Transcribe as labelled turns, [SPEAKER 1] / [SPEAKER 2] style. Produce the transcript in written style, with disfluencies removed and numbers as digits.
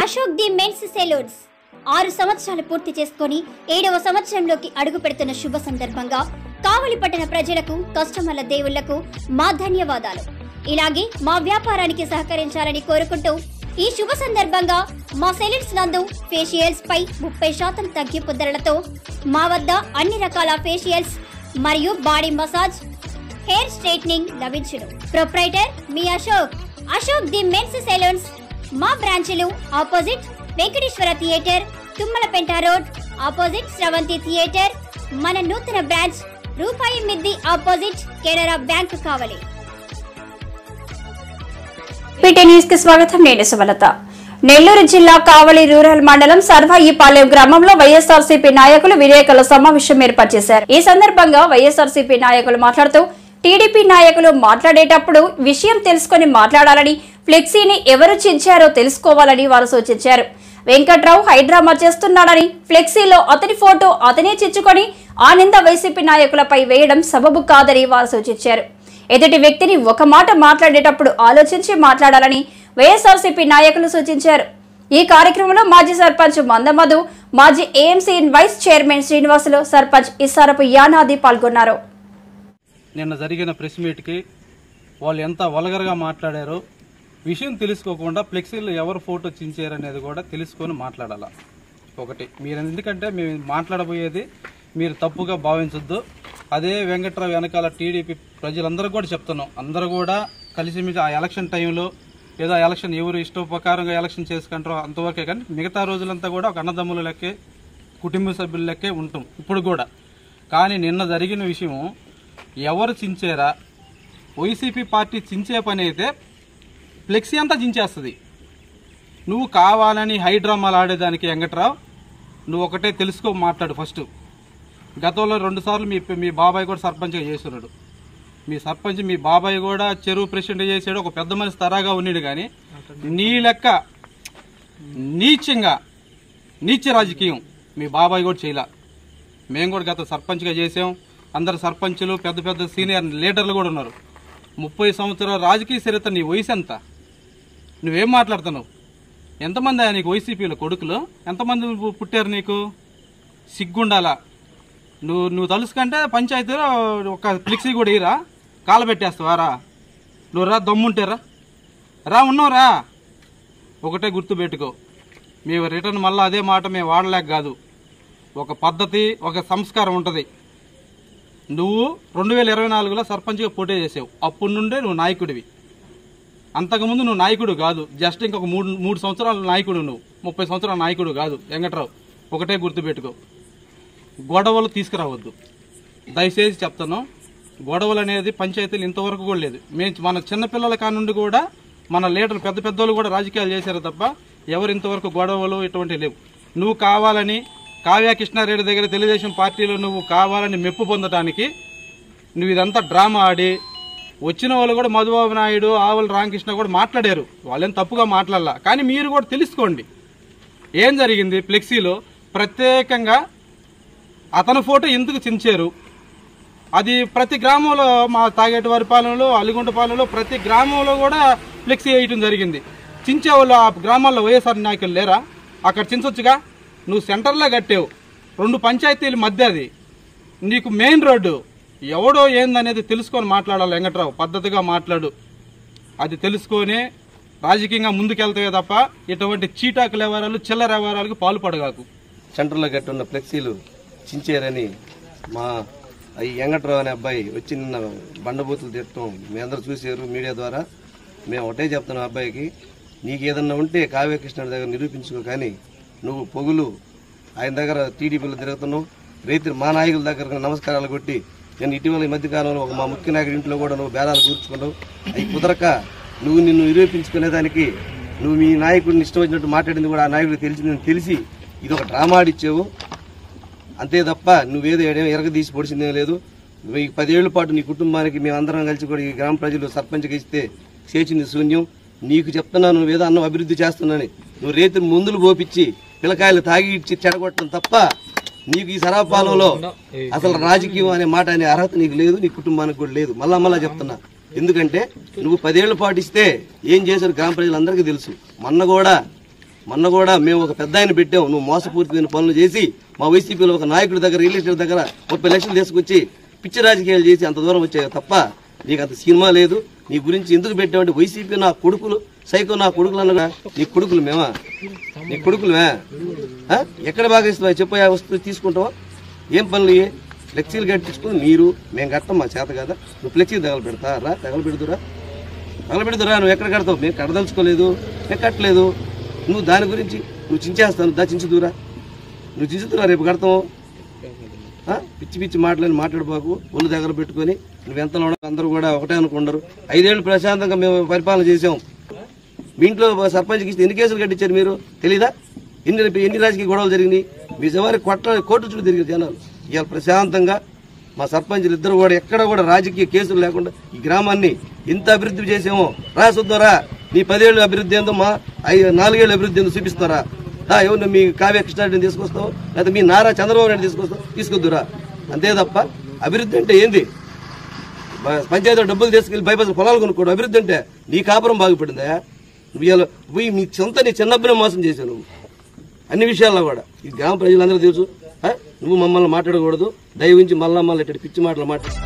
[SPEAKER 1] Ashok the men's salons 6 సంవత్సరాలు పూర్తి చేసుకొని 7వ సంవత్సరంలోకి అడుగు పెడుతున్న శుభ సందర్భంగా కావలి పట్టణ ప్రజలకు కస్టమర్ల దేవుళ్లకు మా ధన్యవాదాలు. ఇలాగే మా వ్యాపారానికి సహకరించాలని కోరుకుంటూ ఈ శుభ సందర్భంగా మా సెలూన్స్ నందు ఫేషియల్స్ పై 30% తగ్గింపు ధరలతో మా వద్ద అన్ని రకాల ఫేషియల్స్ మరియు బాడీ మసాజ్, హెయిర్ స్ట్రైట్నింగ్ లభించును. ప్రొప్రైటర్ మీ అశోక్ ది మెన్స్ సెలూన్స్. మా బ్రాంచ్లు opposite Venkateswara theatre, Tummalapenta road, opposite Sravanthi theatre. మన నూతన బ్రాంచ్ రూపాయి మిద్ది opposite Canara bank Kavali.
[SPEAKER 2] PT news కి స్వాగతం. నేను సుమలత. నెల్లూరు జిల్లా కావలి రూరల్ మండలం సర్వాయిపాలెం గ్రామంలో వైఎస్ఆర్సీపీ నాయకులు విలేకరుల సమావేశం ఏర్పాటు చేశారు. ఈ సందర్భంగా వైఎస్ఆర్సీపీ నాయకులు మాట్లాడుతూ టీడీపీ నాయకులు మాట్లాడేటప్పుడు విషయం తెలుసుకుని మాట్లాడాలని, ఫ్లెక్సీని ఎవరు చించారో తెలుసుకోవాలని వారు సూచించారు. వెంకట్రావు హైడ్రామా చేస్తున్నాడని, ఫ్లెక్సీలో అతని ఫోటో అతనే చించుకొని ఆ నింద వైసీపీ నాయకులపై వేయడం సబబు కాదని వారు సూచించారు. ఎదుటి వ్యక్తిని ఒక మాట మాట్లాడేటప్పుడు ఆలోచించి మాట్లాడాలని వైఎస్ఆర్సీపీ నాయకులు సూచించారు. ఈ కార్యక్రమంలో మాజీ సర్పంచ్ మందమధు, మాజీ AMC vice chairman Srinivasulu, sarpanch Issarapu Yanadi పాల్గొన్నారు.
[SPEAKER 3] నిన్న జరిగిన ప్రెస్ మీట్కి వాళ్ళు ఎంత వల్గర్గా మాట్లాడారో విషయం తెలుసుకోకుండా ఫ్లెక్సీలో ఎవరు ఫోటో చించారనేది కూడా తెలుసుకొని మాట్లాడాల. ఒకటి మీరు, ఎందుకంటే మేము మాట్లాడబోయేది మీరు తప్పుగా భావించొద్దు. అదే వెంకట్రావు వెనకాల టీడీపీ ప్రజలందరూ కూడా చెప్తున్నాం, అందరూ కూడా కలిసిమెలిసి ఆ ఎలక్షన్ టైంలో ఏదో ఎలక్షన్ ఎవరు ఇష్టోపకారంగా ఎలక్షన్ చేసుకుంటారో అంతవరకే, కానీ మిగతా రోజులంతా కూడా ఒక అన్నదమ్ముల లెక్కే, కుటుంబ సభ్యుల లెక్కే ఉంటాం ఇప్పుడు కూడా. కానీ నిన్న జరిగిన విషయం ఎవరు చించారా, వైసీపీ పార్టీ చించే పని అయితే ఫ్లెక్సీ అంతా చించేస్తుంది. నువ్వు కావాలని హైడ్రామాలు ఆడేదానికి వెంకట్రావు నువ్వు ఒకటే తెలుసుకో, మాట్లాడు ఫస్ట్. గతంలో 2 సార్లు మీ బాబాయ్ కూడా సర్పంచ్గా చేస్తున్నాడు. మీ సర్పంచ్ మీ బాబాయ్ కూడా చెరువు ప్రెసిడెంట్ చేసాడు, ఒక పెద్ద మనిషి తరాగా ఉన్నాడు. కానీ నీ లెక్క నీచ రాజకీయం మీ బాబాయ్ కూడా చేయలే. మేము కూడా గత సర్పంచ్గా చేసాం. అందరు సర్పంచులు పెద్ద పెద్ద సీనియర్ లీడర్లు కూడా ఉన్నారు. 30 సంవత్సరాల రాజకీయ చరిత్ర. నీ వయసు ఎంత? నువ్వేం మాట్లాడుతున్నావు? ఎంతమంది నీకు వైసీపీలో కొడుకులు ఎంతమంది పుట్టారు? నీకు సిగ్గుండాలా? నువ్వు తలుసుకంటే పంచాయతీలో ఒక ఫ్లెక్సీ కూడా ఇరా, కాలబెట్టేస్తావారా? నువ్వు రా, దమ్ముంటేరా రా, ఉన్నావురా. ఒకటే గుర్తుపెట్టుకో, మేము రిటర్న్ మళ్ళీ అదే మాట మేము వాడలేక కాదు. ఒక పద్ధతి, ఒక సంస్కారం ఉంటుంది. నువ్వు 2024లో సర్పంచ్గా పోటీ చేసావు. అప్పటి నుండే నువ్వు నాయకుడివి. అంతకుముందు నువ్వు నాయకుడు కాదు, జస్ట్ ఇంకొక మూడు సంవత్సరాల నాయకుడు. నువ్వు 30 సంవత్సరాల నాయకుడు కాదు వెంకట్రావు. ఒకటే గుర్తుపెట్టుకో, గొడవలు తీసుకురావద్దు దయచేసి చెప్తాను. గొడవలు అనేది పంచాయతీలు ఇంతవరకు కూడా లేదు. మన చిన్నపిల్లల కానుండి కూడా మన లీడర్లు పెద్ద పెద్దోళ్ళు కూడా రాజకీయాలు చేశారు తప్ప ఎవరు ఇంతవరకు గొడవలు ఇటువంటివి లేవు. నువ్వు కావాలని కావ్య కృష్ణారెడ్డి దగ్గర తెలుగుదేశం పార్టీలో నువ్వు కావాలని మెప్పు పొందడానికి నువ్వు ఇదంతా డ్రామా ఆడి వచ్చిన వాళ్ళు కూడా మధుబాబు నాయుడు, ఆవుల రామకృష్ణ కూడా మాట్లాడారు. వాళ్ళేం తప్పుగా మాట్లాడాల. కానీ మీరు కూడా తెలుసుకోండి ఏం జరిగింది. ఫ్లెక్సీలో ప్రత్యేకంగా అతని ఫోటో ఎందుకు చించారు? అది ప్రతి గ్రామంలో, మా తాగేటివారి పాలనలో, అలిగుంట పాలనలో ప్రతి గ్రామంలో కూడా ఫ్లెక్సీ వేయటం జరిగింది. చించే వాళ్ళు ఆ గ్రామాల్లో వైఎస్ఆర్ నాయకులు లేరా? అక్కడ చించొచ్చుగా. నువ్వు సెంటర్లో కట్టావు, 2 పంచాయతీల మధ్య. అది నీకు మెయిన్ రోడ్డు. ఎవడో ఏందనేది తెలుసుకొని మాట్లాడాలి వెంకట్రావు. పద్ధతిగా మాట్లాడు. అది తెలుసుకొని రాజకీయంగా ముందుకెళ్తాయే తప్ప ఇటువంటి చీటాకుల వ్యవహారాలు, చిల్లర వ్యవహారాలకు పాల్పడగాకు.
[SPEAKER 4] సెంటర్లో కట్టున్న ఫ్లెక్సీలు చించారని మా ఈ వెంకట్రావు అనే అబ్బాయి వచ్చి నిన్న బండబూతులు తిట్టడం మీ అందరూ చూశారు మీడియా ద్వారా. మేము ఒకటే చెప్తున్నాం అబ్బాయికి, నీకు ఏదన్నా ఉంటే కావ్యకృష్ణ దగ్గర నిరూపించుకో. కానీ నువ్వు పొగులు ఆయన దగ్గర టీడీపీలో తిరుగుతున్నావు. రైతులు మా నాయకుల దగ్గర నమస్కారాలు కొట్టి నేను ఇటీవల ఈ మధ్యకాలంలో మా ముఖ్య నాయకుడి ఇంట్లో కూడా నువ్వు బేరాలు కూర్చుకున్నావు. అవి కుదరక నిన్ను నిరూపించుకునేదానికి నువ్వు మీ నాయకుడిని ఇష్టం వచ్చినట్టు మాట్లాడింది కూడా ఆ నాయకుడికి తెలిసి ఇది ఒక డ్రామా ఆడిచ్చావు అంతే తప్ప నువ్వేదో ఎరగదీసి పొడిచిందేం లేదు. 10 ఏళ్ల పాటు నీ కుటుంబానికి మేమందరం కలిసి కూడా ఈ గ్రామ ప్రజలు సర్పంచ్గా ఇస్తే చేసింది శూన్యం. నీకు చెప్తున్నాను, నువ్వేదో అన్నం అభివృద్ధి చేస్తున్నానని నువ్వు రైతులు మందులు పోపించి పిల్లకాయలు తాగి ఇచ్చి చెడగొట్టడం తప్ప నీకు ఈ సరాపాలలో అసలు రాజకీయం అనే మాట అనే అర్హత నీకు లేదు, నీ కుటుంబానికి కూడా లేదు. మళ్ళా చెప్తున్నా, ఎందుకంటే నువ్వు 10 ఏళ్ల పాటు ఇస్తే ఏం చేశారు గ్రామ ప్రజలందరికీ తెలుసు. మొన్న కూడా మొన్న కూడా మేము ఒక పెద్ద ఆయన పెట్టాం, నువ్వు మోసపూరితమైన పనులు చేసి మా వైసీపీలో ఒక నాయకుడి దగ్గర రియల్ ఎస్టేట్ దగ్గర 30 లక్షలు తీసుకొచ్చి పిచ్చి రాజకీయాలు చేసి అంత దూరం వచ్చాయి తప్ప నీకు అంత సినిమా లేదు. నీ గురించి ఎందుకు పెట్టామంటే వైసీపీ నా కొడుకులు సైకో నా కొడుకులు అన్నగా నీ కొడుకులు మేమా? నీ కొడుకులమే ఎక్కడ బాగా ఇస్తావా చెప్పు, ఆ వస్తువు తీసుకుంటావా? ఏం పనులు ఫ్లెక్సీలు కట్టించుకుని మీరు మేము కట్టం మా చేత కదా, నువ్వు ఫ్లెక్సీలు తగలబెడతారా? తగలబెడుతురా నువ్వు ఎక్కడ కడతావు? మేము కట్టదలుచుకోలేదు, మేము కట్టలేదు. నువ్వు దాని గురించి నువ్వు చించేస్తాను, చించుదురా, నువ్వు చించుతురా రేపు కడతావు. పిచ్చి పిచ్చి మాటలని మాట్లాడబాకు, ఒళ్ళు దగ్గర పెట్టుకొని నువ్వెంత అందరూ కూడా ఒకటే అనుకుంటారు. 5 ఏళ్ళు ప్రశాంతంగా మేము పరిపాలన చేసాం. మీ ఇంట్లో సర్పంచ్కి ఇస్తే ఎన్ని కేసులు కట్టించారు మీరు తెలీదా? ఎన్ని రాజకీయ గొడవలు జరిగినాయి? మీ చివరి కోర్టు చుట్టూ తిరిగిన జనాలు. ఇవాళ ప్రశాంతంగా మా సర్పంచులు ఇద్దరు కూడా ఎక్కడ కూడా రాజకీయ కేసులు లేకుండా ఈ గ్రామాన్ని ఇంత అభివృద్ధి చేసామో రాసుద్దారా. నీ 10 ఏళ్ళు అభివృద్ధి ఏందో, మా 4 ఏళ్ళు అభివృద్ధి ఏందో చూపిస్తారా? ఎవరు మీ కావ్య కృష్ణారెడ్డిని తీసుకొస్తావు, లేదా మీ నారా చంద్రబాబు నాయుడు తీసుకొద్దురా. అంతే తప్ప అభివృద్ధి అంటే ఏంది? పంచాయతీ డబ్బులు తీసుకెళ్లి బైపాస్ పొలాలు కొనుక్కోడు అభివృద్ధి అంటే? నీ కాపురం బాగుపడిందా? నువ్వు నీ చిన్నప్పుడే మోసం చేశావు నువ్వు అన్ని విషయాల్లో కూడా. ఈ గ్రామ ప్రజలందరూ తెలుసు. నువ్వు మమ్మల్ని మాట్లాడకూడదు, దయవించి మళ్ళా ఇట్టి పిచ్చి మాటలు మాట్లాడు.